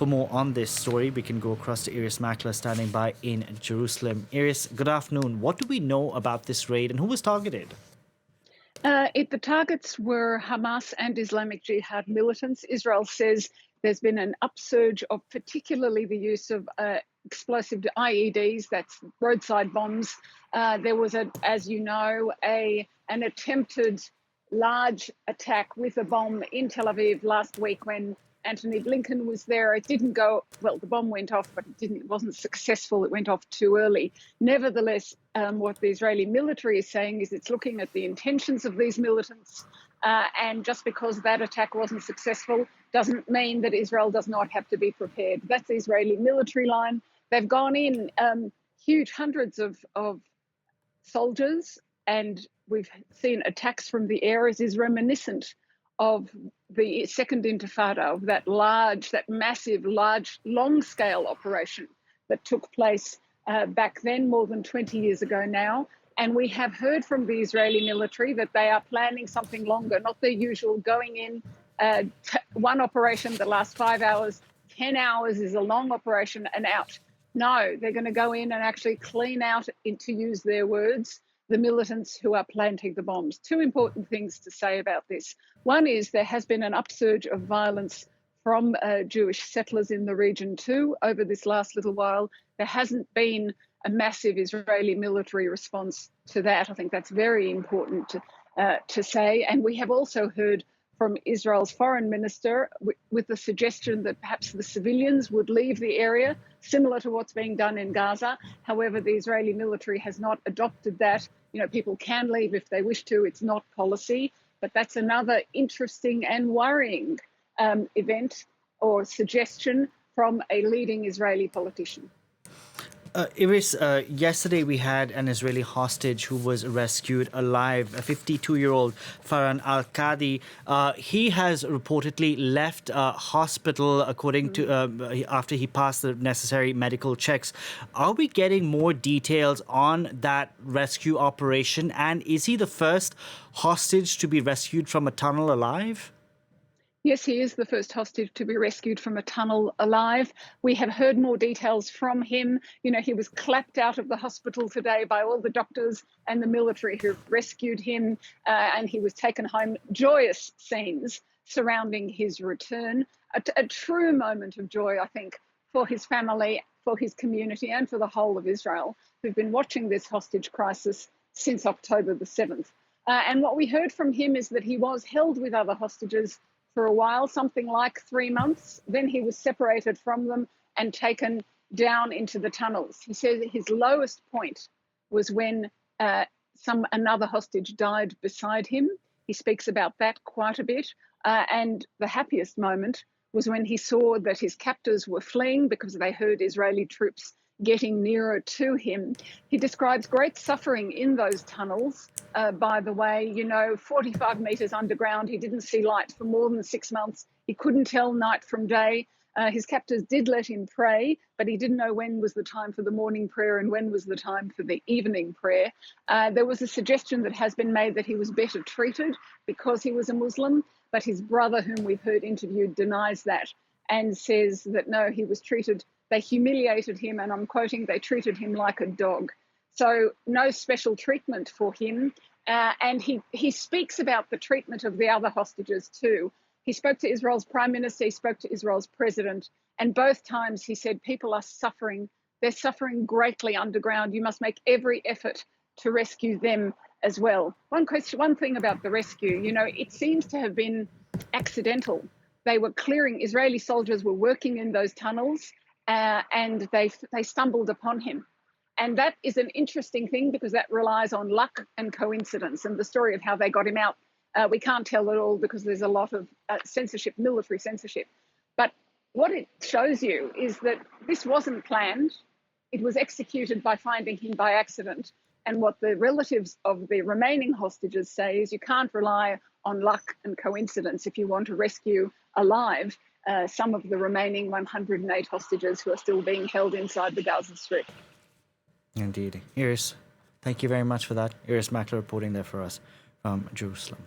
For more on this story, we can go across to Irris Makler standing by in Jerusalem. Irris, good afternoon. What do we know about this raid and who was targeted? The targets were Hamas and Islamic Jihad militants. Israel says there's been an upsurge of particularly the use of explosive IEDs, that's roadside bombs. There was, as you know, an attempted large attack with a bomb in Tel Aviv last week when Antony Blinken was there. It didn't go well. The bomb went off, but it wasn't successful. It went off too early. Nevertheless, what the Israeli military is saying is it's looking at the intentions of these militants, and just because that attack wasn't successful doesn't mean that Israel does not have to be prepared. That's the Israeli military line. They've gone in huge hundreds of soldiers, and we've seen attacks from the air as is reminiscent of the Second Intifada, of that massive, long-scale operation that took place back then, more than 20 years ago now. And we have heard from the Israeli military that they are planning something longer, not their usual going in, one operation that lasts 5 hours, 10 hours is a long operation and out. No, they're going to go in and actually clean out, to use their words, the militants who are planting the bombs. Two important things to say about this. One is there has been an upsurge of violence from Jewish settlers in the region too over this last little while. There hasn't been a massive Israeli military response to that. I think that's very important to say. And we have also heard from Israel's foreign minister with the suggestion that perhaps the civilians would leave the area, similar to what's being done in Gaza. However, the Israeli military has not adopted that. People can leave if they wish to. It's not policy. But that's another interesting and worrying event or suggestion from a leading Israeli politician. Iris, yesterday we had an Israeli hostage who was rescued alive, a 52-year-old Farhan Al-Qadi. He has reportedly left hospital according to after he passed the necessary medical checks. Are we getting more details on that rescue operation? And is he the first hostage to be rescued from a tunnel alive? Yes, he is the first hostage to be rescued from a tunnel alive. We have heard more details from him. He was clapped out of the hospital today by all the doctors and the military who rescued him, and he was taken home. Joyous scenes surrounding his return. A true moment of joy, I think, for his family, for his community, and for the whole of Israel, who've been watching this hostage crisis since October the 7th. And what we heard from him is that he was held with other hostages for a while, something like 3 months. Then he was separated from them and taken down into the tunnels. He says his lowest point was when another hostage died beside him. He speaks about that quite a bit. And the happiest moment was when he saw that his captors were fleeing because they heard Israeli troops getting nearer to him. He describes great suffering in those tunnels. By the way, 45 meters underground. He didn't see light for more than 6 months. He couldn't tell night from day. His captors did let him pray, but he didn't know when was the time for the morning prayer and when was the time for the evening prayer. There was a suggestion that has been made that he was better treated because he was a Muslim, but his brother, whom we've heard interviewed, denies that and says that no, he was treated. They humiliated him, and I'm quoting, they treated him like a dog. So no special treatment for him. And he speaks about the treatment of the other hostages too. He spoke to Israel's prime minister, he spoke to Israel's president, and both times he said people are suffering. They're suffering greatly underground. You must make every effort to rescue them as well. One thing about the rescue, it seems to have been accidental. They were clearing, Israeli soldiers were working in those tunnels, and they stumbled upon him. And that is an interesting thing because that relies on luck and coincidence. And the story of how they got him out, we can't tell it all because there's a lot of censorship, military censorship. But what it shows you is that this wasn't planned. It was executed by finding him by accident. And what the relatives of the remaining hostages say is you can't rely on luck and coincidence if you want to rescue alive some of the remaining 108 hostages who are still being held inside the Gaza Strip. Indeed. Irris, thank you very much for that. Irris Makler reporting there for us from Jerusalem.